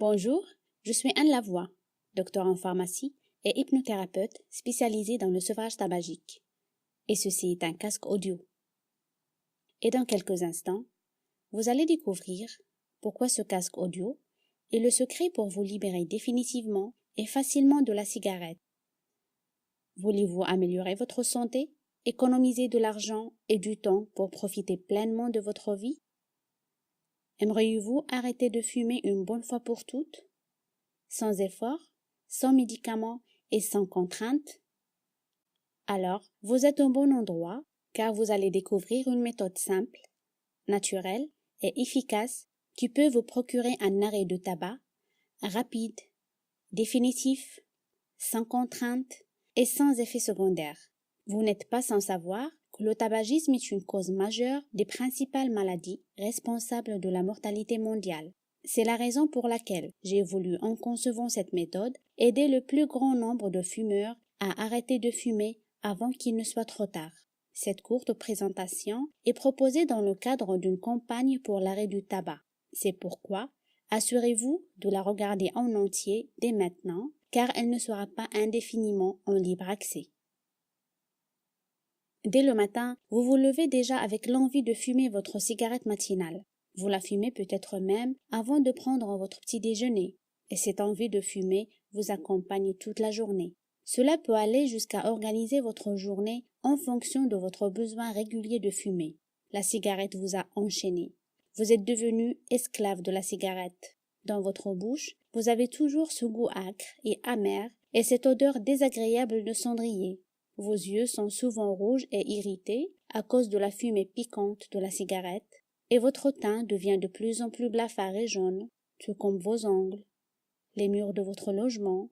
Bonjour, je suis Anne Lavoie, docteur en pharmacie et hypnothérapeute spécialisée dans le sevrage tabagique. Et ceci est un casque audio. Et dans quelques instants, vous allez découvrir pourquoi ce casque audio est le secret pour vous libérer définitivement et facilement de la cigarette. Voulez-vous améliorer votre santé, économiser de l'argent et du temps pour profiter pleinement de votre vie? Aimeriez-vous arrêter de fumer une bonne fois pour toutes? Sans effort, sans médicaments et sans contrainte? Alors, vous êtes au bon endroit car vous allez découvrir une méthode simple, naturelle et efficace qui peut vous procurer un arrêt de tabac rapide, définitif, sans contrainte et sans effet secondaire. Vous n'êtes pas sans savoir que le tabagisme est une cause majeure des principales maladies responsables de la mortalité mondiale. C'est la raison pour laquelle j'ai voulu, en concevant cette méthode, aider le plus grand nombre de fumeurs à arrêter de fumer avant qu'il ne soit trop tard. Cette courte présentation est proposée dans le cadre d'une campagne pour l'arrêt du tabac. C'est pourquoi, assurez-vous de la regarder en entier dès maintenant, car elle ne sera pas indéfiniment en libre accès. Dès le matin, vous vous levez déjà avec l'envie de fumer votre cigarette matinale. Vous la fumez peut-être même avant de prendre votre petit déjeuner, et cette envie de fumer vous accompagne toute la journée. Cela peut aller jusqu'à organiser votre journée en fonction de votre besoin régulier de fumer. La cigarette vous a enchaîné. Vous êtes devenu esclave de la cigarette. Dans votre bouche, vous avez toujours ce goût âcre et amer et cette odeur désagréable de cendrier. Vos yeux sont souvent rouges et irrités à cause de la fumée piquante de la cigarette, et votre teint devient de plus en plus blafard et jaune, tout comme vos ongles, les murs de votre logement,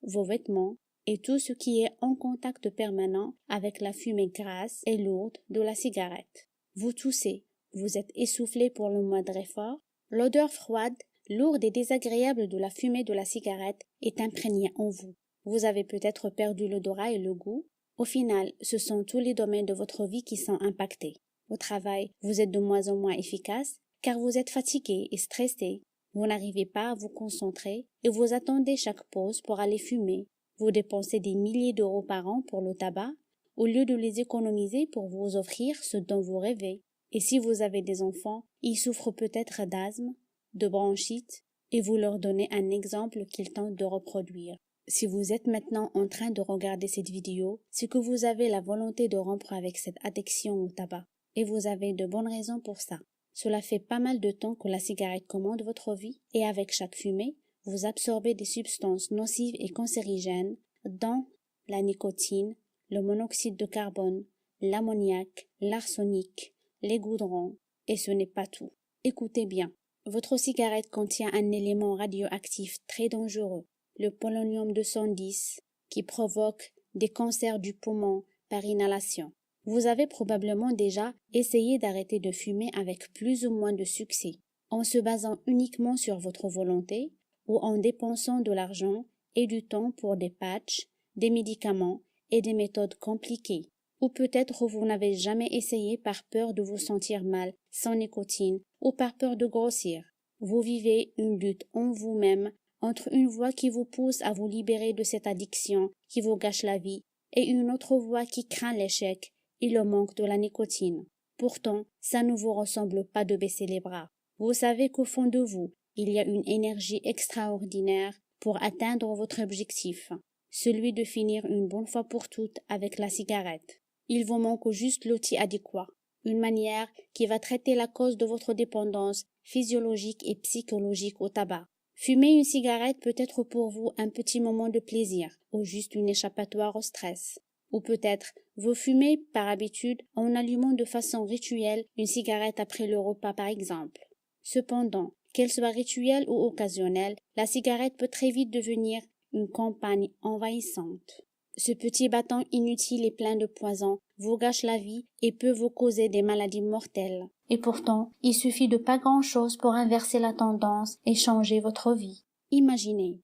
vos vêtements et tout ce qui est en contact permanent avec la fumée grasse et lourde de la cigarette. Vous toussez, vous êtes essoufflé pour le moindre effort, l'odeur froide, lourde et désagréable de la fumée de la cigarette est imprégnée en vous. Vous avez peut-être perdu l'odorat et le goût. Au final, ce sont tous les domaines de votre vie qui sont impactés. Au travail, vous êtes de moins en moins efficace car vous êtes fatigué et stressé. Vous n'arrivez pas à vous concentrer et vous attendez chaque pause pour aller fumer. Vous dépensez des milliers d'euros par an pour le tabac au lieu de les économiser pour vous offrir ce dont vous rêvez. Et si vous avez des enfants, ils souffrent peut-être d'asthme, de bronchite et vous leur donnez un exemple qu'ils tentent de reproduire. Si vous êtes maintenant en train de regarder cette vidéo, c'est que vous avez la volonté de rompre avec cette addiction au tabac. Et vous avez de bonnes raisons pour ça. Cela fait pas mal de temps que la cigarette commande votre vie et avec chaque fumée, vous absorbez des substances nocives et cancérigènes, dont la nicotine, le monoxyde de carbone, l'ammoniac, l'arsenic, les goudrons. Et ce n'est pas tout. Écoutez bien. Votre cigarette contient un élément radioactif très dangereux, le polonium-210, qui provoque des cancers du poumon par inhalation. Vous avez probablement déjà essayé d'arrêter de fumer avec plus ou moins de succès, en se basant uniquement sur votre volonté ou en dépensant de l'argent et du temps pour des patchs, des médicaments et des méthodes compliquées. Ou peut-être vous n'avez jamais essayé par peur de vous sentir mal sans nicotine ou par peur de grossir. Vous vivez une lutte en vous-même entre une voix qui vous pousse à vous libérer de cette addiction qui vous gâche la vie et une autre voix qui craint l'échec et le manque de la nicotine. Pourtant, ça ne vous ressemble pas de baisser les bras. Vous savez qu'au fond de vous, il y a une énergie extraordinaire pour atteindre votre objectif, celui de finir une bonne fois pour toutes avec la cigarette. Il vous manque juste l'outil adéquat, une manière qui va traiter la cause de votre dépendance physiologique et psychologique au tabac. Fumer une cigarette peut être pour vous un petit moment de plaisir ou juste une échappatoire au stress. Ou peut-être vous fumez par habitude en allumant de façon rituelle une cigarette après le repas par exemple. Cependant, qu'elle soit rituelle ou occasionnelle, la cigarette peut très vite devenir une compagne envahissante. Ce petit bâton inutile et plein de poison vous gâche la vie et peut vous causer des maladies mortelles. Et pourtant, il suffit de pas grand-chose pour inverser la tendance et changer votre vie. Imaginez,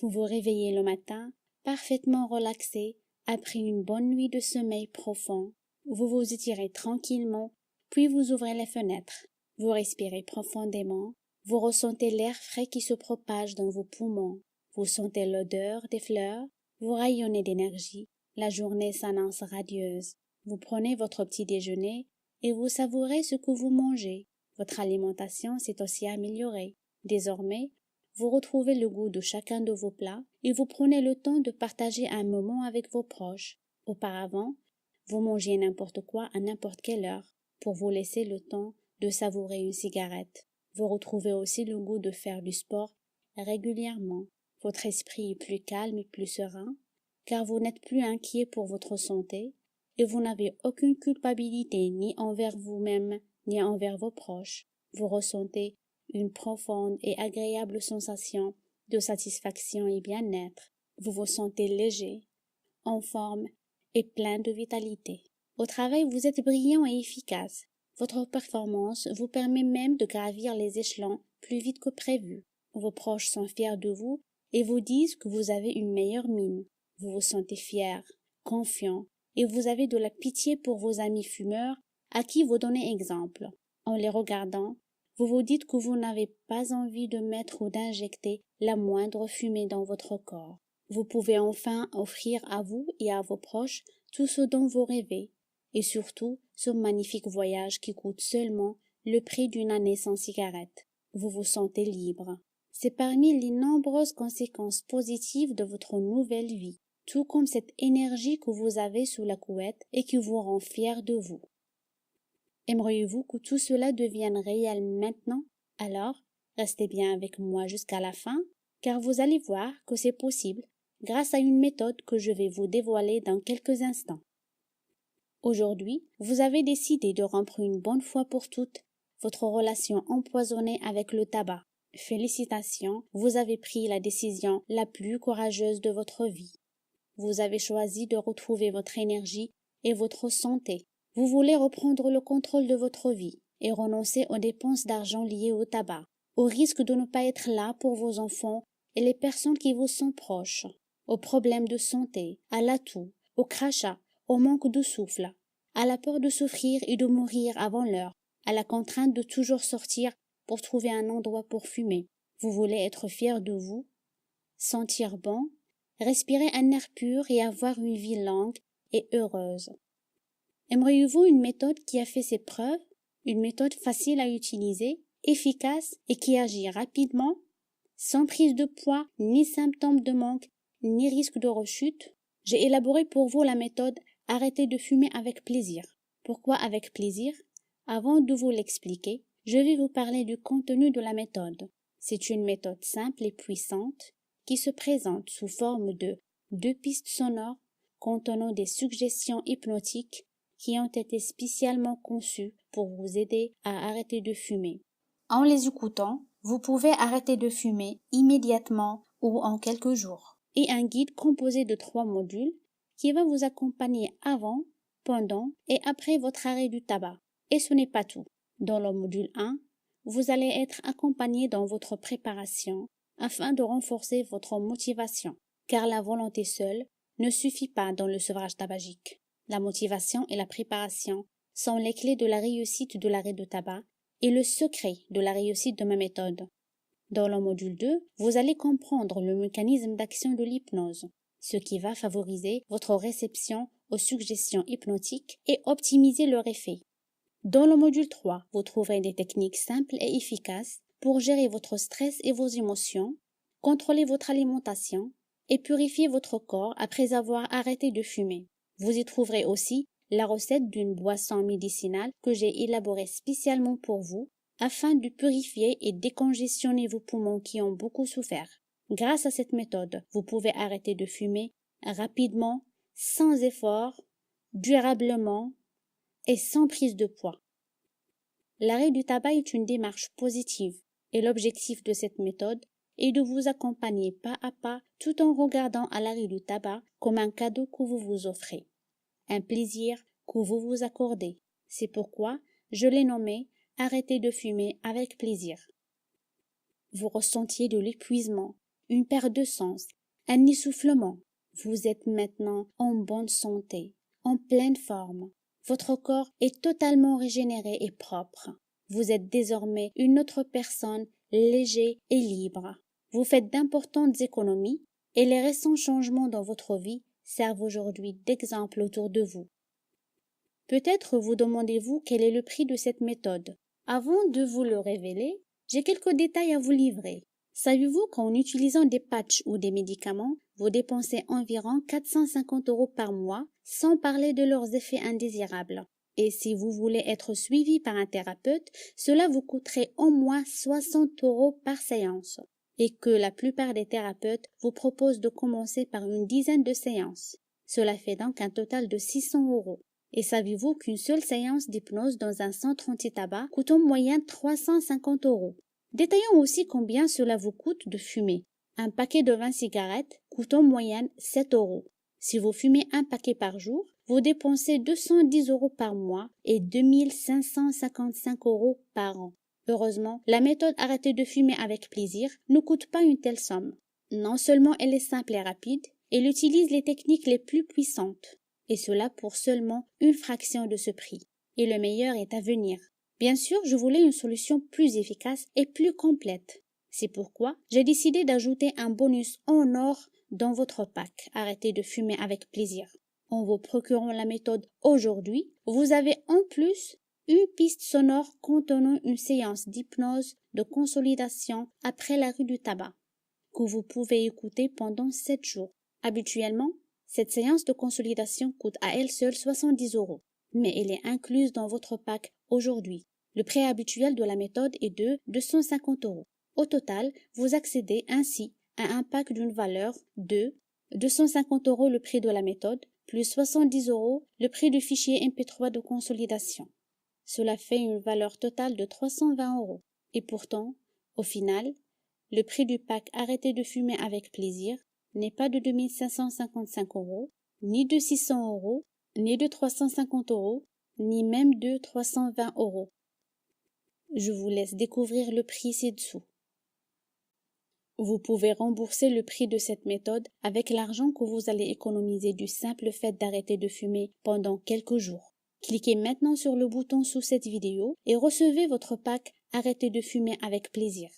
vous vous réveillez le matin, parfaitement relaxé, après une bonne nuit de sommeil profond. Vous vous étirez tranquillement, puis vous ouvrez les fenêtres. Vous respirez profondément, Vous ressentez l'air frais qui se propage dans vos poumons. Vous sentez l'odeur des fleurs. Vous rayonnez d'énergie. La journée s'annonce radieuse. Vous prenez votre petit déjeuner et vous savourez ce que vous mangez. Votre alimentation s'est aussi améliorée. Désormais, vous retrouvez le goût de chacun de vos plats et vous prenez le temps de partager un moment avec vos proches. Auparavant, vous mangiez n'importe quoi à n'importe quelle heure pour vous laisser le temps de savourer une cigarette. Vous retrouvez aussi le goût de faire du sport régulièrement. Votre esprit est plus calme et plus serein, car vous n'êtes plus inquiet pour votre santé et vous n'avez aucune culpabilité ni envers vous-même ni envers vos proches. Vous ressentez une profonde et agréable sensation de satisfaction et bien-être. Vous vous sentez léger, en forme et plein de vitalité. Au travail, vous êtes brillant et efficace. Votre performance vous permet même de gravir les échelons plus vite que prévu. Vos proches sont fiers de vous et vous disent que vous avez une meilleure mine. Vous vous sentez fier, confiant et vous avez de la pitié pour vos amis fumeurs à qui vous donnez exemple. En les regardant, vous vous dites que vous n'avez pas envie de mettre ou d'injecter la moindre fumée dans votre corps. Vous pouvez enfin offrir à vous et à vos proches tout ce dont vous rêvez, et surtout ce magnifique voyage qui coûte seulement le prix d'une année sans cigarette. Vous vous sentez libre. C'est parmi les nombreuses conséquences positives de votre nouvelle vie, tout comme cette énergie que vous avez sous la couette et qui vous rend fier de vous. Aimeriez-vous que tout cela devienne réel maintenant? Alors, restez bien avec moi jusqu'à la fin, car vous allez voir que c'est possible grâce à une méthode que je vais vous dévoiler dans quelques instants. Aujourd'hui, vous avez décidé de rompre une bonne fois pour toutes votre relation empoisonnée avec le tabac. Félicitations, vous avez pris la décision la plus courageuse de votre vie. Vous avez choisi de retrouver votre énergie et votre santé. Vous voulez reprendre le contrôle de votre vie et renoncer aux dépenses d'argent liées au tabac, au risque de ne pas être là pour vos enfants et les personnes qui vous sont proches, aux problèmes de santé, à l'atout, au crachat, au manque de souffle, à la peur de souffrir et de mourir avant l'heure, à la contrainte de toujours sortir pour trouver un endroit pour fumer. Vous voulez être fier de vous, sentir bon, respirer un air pur et avoir une vie longue et heureuse. Aimeriez-vous une méthode qui a fait ses preuves, une méthode facile à utiliser, efficace et qui agit rapidement, sans prise de poids, ni symptômes de manque, ni risque de rechute? J'ai élaboré pour vous la méthode Arrêtez de fumer avec plaisir. Pourquoi avec plaisir? Avant de vous l'expliquer, je vais vous parler du contenu de la méthode. C'est une méthode simple et puissante qui se présente sous forme de 2 pistes sonores contenant des suggestions hypnotiques qui ont été spécialement conçues pour vous aider à arrêter de fumer. En les écoutant, vous pouvez arrêter de fumer immédiatement ou en quelques jours. Et un guide composé de 3 modules qui va vous accompagner avant, pendant et après votre arrêt du tabac. Et ce n'est pas tout. Dans le module 1, vous allez être accompagné dans votre préparation afin de renforcer votre motivation, car la volonté seule ne suffit pas dans le sevrage tabagique. La motivation et la préparation sont les clés de la réussite de l'arrêt de tabac et le secret de la réussite de ma méthode. Dans le module 2, vous allez comprendre le mécanisme d'action de l'hypnose, ce qui va favoriser votre réception aux suggestions hypnotiques et optimiser leur effet. Dans le module 3, vous trouverez des techniques simples et efficaces pour gérer votre stress et vos émotions, contrôler votre alimentation et purifier votre corps après avoir arrêté de fumer. Vous y trouverez aussi la recette d'une boisson médicinale que j'ai élaborée spécialement pour vous afin de purifier et décongestionner vos poumons qui ont beaucoup souffert. Grâce à cette méthode, vous pouvez arrêter de fumer rapidement, sans effort, durablement et sans prise de poids. L'arrêt du tabac est une démarche positive et l'objectif de cette méthode est de vous accompagner pas à pas tout en regardant à l'arrêt du tabac comme un cadeau que vous vous offrez, un plaisir que vous vous accordez. C'est pourquoi je l'ai nommé « Arrêtez de fumer avec plaisir ». Vous ressentiez de l'épuisement, une perte de sens, un essoufflement. Vous êtes maintenant en bonne santé, en pleine forme. Votre corps est totalement régénéré et propre. Vous êtes désormais une autre personne léger et libre. Vous faites d'importantes économies et les récents changements dans votre vie servent aujourd'hui d'exemple autour de vous. Peut-être vous demandez-vous quel est le prix de cette méthode. Avant de vous le révéler, j'ai quelques détails à vous livrer. Savez-vous qu'en utilisant des patchs ou des médicaments, vous dépensez environ 450 € par mois, sans parler de leurs effets indésirables? Et si vous voulez être suivi par un thérapeute, cela vous coûterait au moins 60 € par séance. Et que la plupart des thérapeutes vous proposent de commencer par une dizaine de séances. Cela fait donc un total de 600 €. Et saviez-vous qu'une seule séance d'hypnose dans un centre anti-tabac coûte en moyenne 350 €? Détaillons aussi combien cela vous coûte de fumer. Un paquet de 20 cigarettes coûte en moyenne 7 €. Si vous fumez un paquet par jour, vous dépensez 210 € par mois et 2555 € par an. Heureusement, la méthode Arrêter de fumer avec plaisir ne coûte pas une telle somme. Non seulement elle est simple et rapide, elle utilise les techniques les plus puissantes. Et cela pour seulement une fraction de ce prix. Et le meilleur est à venir. Bien sûr, je voulais une solution plus efficace et plus complète. C'est pourquoi j'ai décidé d'ajouter un bonus en or dans votre pack. Arrêtez de fumer avec plaisir. En vous procurant la méthode aujourd'hui, vous avez en plus une piste sonore contenant une séance d'hypnose de consolidation après l'arrêt du tabac, que vous pouvez écouter pendant 7 jours. Habituellement, cette séance de consolidation coûte à elle seule 70 €, mais elle est incluse dans votre pack aujourd'hui. Le prix habituel de la méthode est de 250 €. Au total, vous accédez ainsi à un pack d'une valeur de 250 € le prix de la méthode, plus 70 € le prix du fichier MP3 de consolidation. Cela fait une valeur totale de 320 €. Et pourtant, au final, le prix du pack Arrêter de fumer avec plaisir n'est pas de 2555 €, ni de 600 €, ni de 350 €, ni même de 320 €. Je vous laisse découvrir le prix ci-dessous. Vous pouvez rembourser le prix de cette méthode avec l'argent que vous allez économiser du simple fait d'arrêter de fumer pendant quelques jours. Cliquez maintenant sur le bouton sous cette vidéo et recevez votre pack Arrêter de fumer avec plaisir.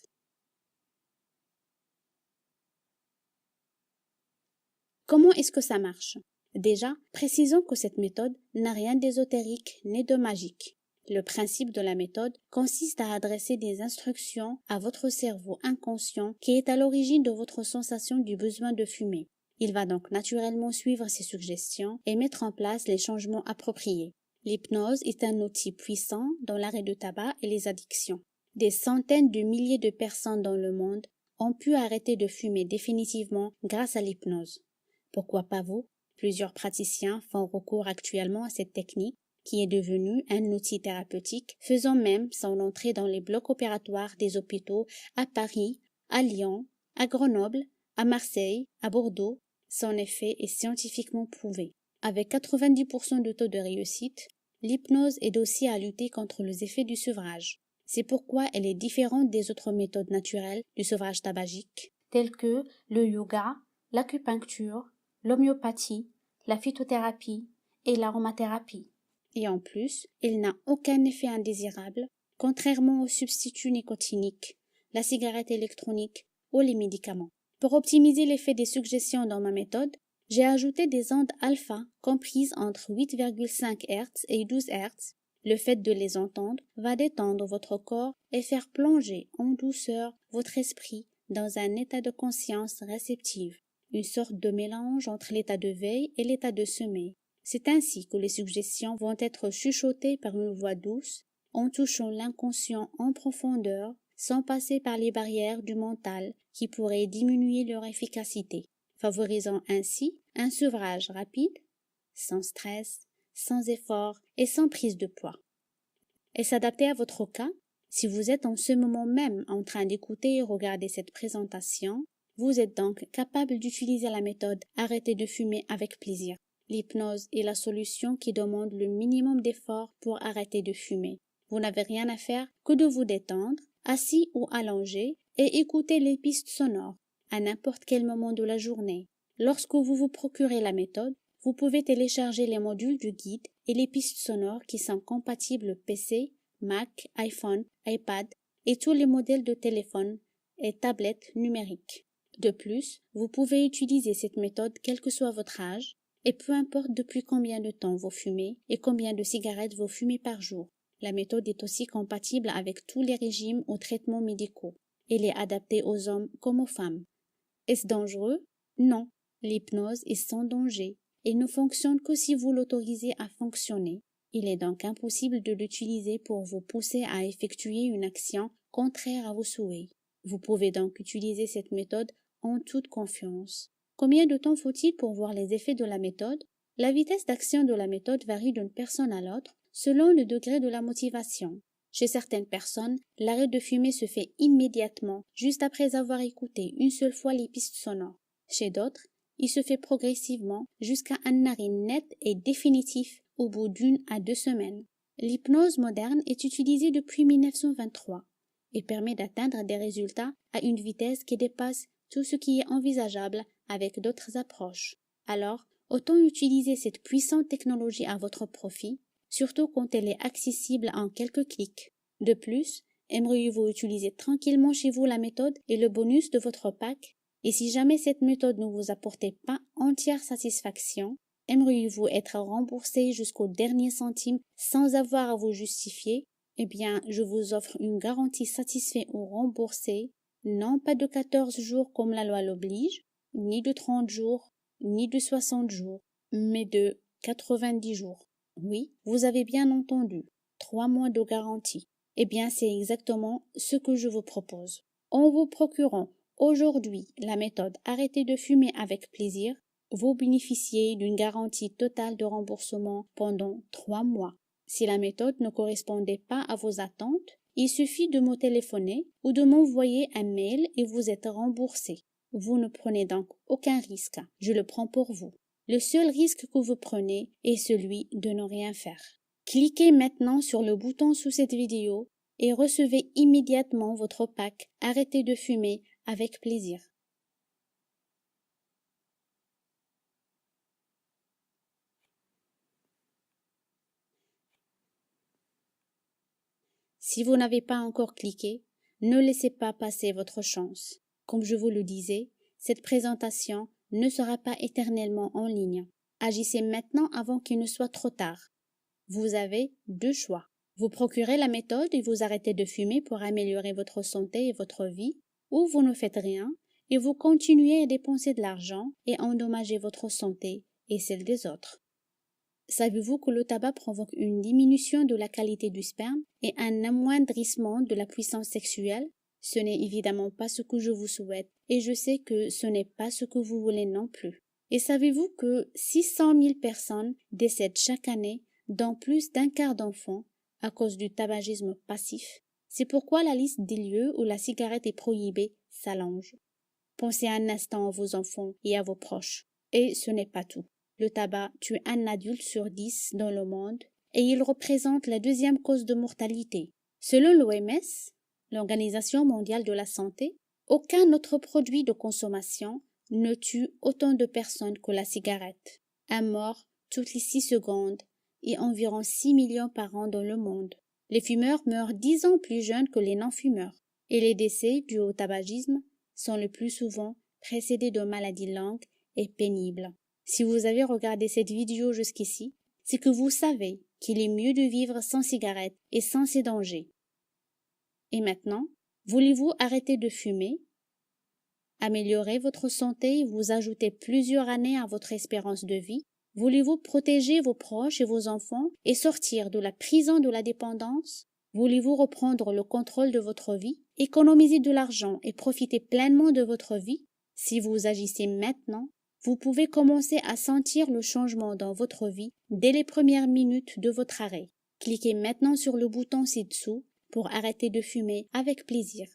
Comment est-ce que ça marche? Déjà, précisons que cette méthode n'a rien d'ésotérique ni de magique. Le principe de la méthode consiste à adresser des instructions à votre cerveau inconscient qui est à l'origine de votre sensation du besoin de fumer. Il va donc naturellement suivre ces suggestions et mettre en place les changements appropriés. L'hypnose est un outil puissant dans l'arrêt du tabac et les addictions. Des centaines de milliers de personnes dans le monde ont pu arrêter de fumer définitivement grâce à l'hypnose. Pourquoi pas vous? Plusieurs praticiens font recours actuellement à cette technique qui est devenue un outil thérapeutique, faisant même son entrée dans les blocs opératoires des hôpitaux à Paris, à Lyon, à Grenoble, à Marseille, à Bordeaux. Son effet est scientifiquement prouvé. Avec 90% de taux de réussite, l'hypnose aide aussi à lutter contre les effets du sevrage. C'est pourquoi elle est différente des autres méthodes naturelles du sevrage tabagique, telles que le yoga, l'acupuncture, l'homéopathie, la phytothérapie et l'aromathérapie. Et en plus, elle n'a aucun effet indésirable, contrairement aux substituts nicotiniques, la cigarette électronique ou les médicaments. Pour optimiser l'effet des suggestions dans ma méthode, j'ai ajouté des ondes alpha comprises entre 8,5 Hz et 12 Hz. Le fait de les entendre va détendre votre corps et faire plonger en douceur votre esprit dans un état de conscience réceptive, une sorte de mélange entre l'état de veille et l'état de sommeil. C'est ainsi que les suggestions vont être chuchotées par une voix douce, en touchant l'inconscient en profondeur, sans passer par les barrières du mental qui pourraient diminuer leur efficacité, favorisant ainsi un sevrage rapide, sans stress, sans effort et sans prise de poids. Et s'adapter à votre cas, si vous êtes en ce moment même en train d'écouter et regarder cette présentation, vous êtes donc capable d'utiliser la méthode Arrêter de fumer avec plaisir. L'hypnose est la solution qui demande le minimum d'effort pour arrêter de fumer. Vous n'avez rien à faire que de vous détendre, assis ou allongé, et écouter les pistes sonores à n'importe quel moment de la journée. Lorsque vous vous procurez la méthode, vous pouvez télécharger les modules du guide et les pistes sonores qui sont compatibles PC, Mac, iPhone, iPad et tous les modèles de téléphones et tablettes numériques. De plus, vous pouvez utiliser cette méthode quel que soit votre âge et peu importe depuis combien de temps vous fumez et combien de cigarettes vous fumez par jour. La méthode est aussi compatible avec tous les régimes ou traitements médicaux. Elle est adaptée aux hommes comme aux femmes. Est-ce dangereux? Non. L'hypnose est sans danger et ne fonctionne que si vous l'autorisez à fonctionner. Il est donc impossible de l'utiliser pour vous pousser à effectuer une action contraire à vos souhaits. Vous pouvez donc utiliser cette méthode en toute confiance. Combien de temps faut-il pour voir les effets de la méthode? La vitesse d'action de la méthode varie d'une personne à l'autre selon le degré de la motivation. Chez certaines personnes, l'arrêt de fumer se fait immédiatement, juste après avoir écouté une seule fois les pistes sonores. Chez d'autres, il se fait progressivement jusqu'à un arrêt net et définitif au bout d'1 à 2 semaines. L'hypnose moderne est utilisée depuis 1923 et permet d'atteindre des résultats à une vitesse qui dépasse tout ce qui est envisageable avec d'autres approches. Alors, autant utiliser cette puissante technologie à votre profit, surtout quand elle est accessible en quelques clics. De plus, aimeriez-vous utiliser tranquillement chez vous la méthode et le bonus de votre pack? Et si jamais cette méthode ne vous apportait pas entière satisfaction, aimeriez-vous être remboursé jusqu'au dernier centime sans avoir à vous justifier? Eh bien, je vous offre une garantie satisfait ou remboursé, non pas de 14 jours comme la loi l'oblige, ni de 30 jours, ni de 60 jours, mais de 90 jours. Oui, vous avez bien entendu, 3 mois de garantie. Eh bien, c'est exactement ce que je vous propose. En vous procurant aujourd'hui la méthode Arrêtez de fumer avec plaisir, vous bénéficiez d'une garantie totale de remboursement pendant 3 mois. Si la méthode ne correspondait pas à vos attentes, il suffit de me téléphoner ou de m'envoyer un mail et vous êtes remboursé. Vous ne prenez donc aucun risque, je le prends pour vous. Le seul risque que vous prenez est celui de ne rien faire. Cliquez maintenant sur le bouton sous cette vidéo et recevez immédiatement votre pack Arrêtez de fumer avec plaisir. Si vous n'avez pas encore cliqué, ne laissez pas passer votre chance. Comme je vous le disais, cette présentation ne sera pas éternellement en ligne. Agissez maintenant avant qu'il ne soit trop tard. Vous avez 2 choix. Vous procurez la méthode et vous arrêtez de fumer pour améliorer votre santé et votre vie, ou vous ne faites rien et vous continuez à dépenser de l'argent et à endommager votre santé et celle des autres. Savez-vous que le tabac provoque une diminution de la qualité du sperme et un amoindrissement de la puissance sexuelle? Ce n'est évidemment pas ce que je vous souhaite et je sais que ce n'est pas ce que vous voulez non plus. Et savez-vous que 600 000 personnes décèdent chaque année, dont plus d'un quart d'enfants, à cause du tabagisme passif? C'est pourquoi la liste des lieux où la cigarette est prohibée s'allonge. Pensez un instant à vos enfants et à vos proches. Et ce n'est pas tout. Le tabac tue un adulte sur 10 dans le monde et il représente la 2e cause de mortalité. Selon l'OMS, l'Organisation mondiale de la santé, aucun autre produit de consommation ne tue autant de personnes que la cigarette. Un mort toutes les 6 secondes et environ 6 millions par an dans le monde. Les fumeurs meurent 10 ans plus jeunes que les non-fumeurs et les décès dus au tabagisme sont le plus souvent précédés de maladies longues et pénibles. Si vous avez regardé cette vidéo jusqu'ici, c'est que vous savez qu'il est mieux de vivre sans cigarette et sans ces dangers. Et maintenant, voulez-vous arrêter de fumer, améliorer votre santé et vous ajouter plusieurs années à votre espérance de vie? Voulez-vous protéger vos proches et vos enfants et sortir de la prison de la dépendance? Voulez-vous reprendre le contrôle de votre vie, économiser de l'argent et profiter pleinement de votre vie? Si vous agissez maintenant, vous pouvez commencer à sentir le changement dans votre vie dès les premières minutes de votre arrêt. Cliquez maintenant sur le bouton ci-dessous pour arrêter de fumer avec plaisir.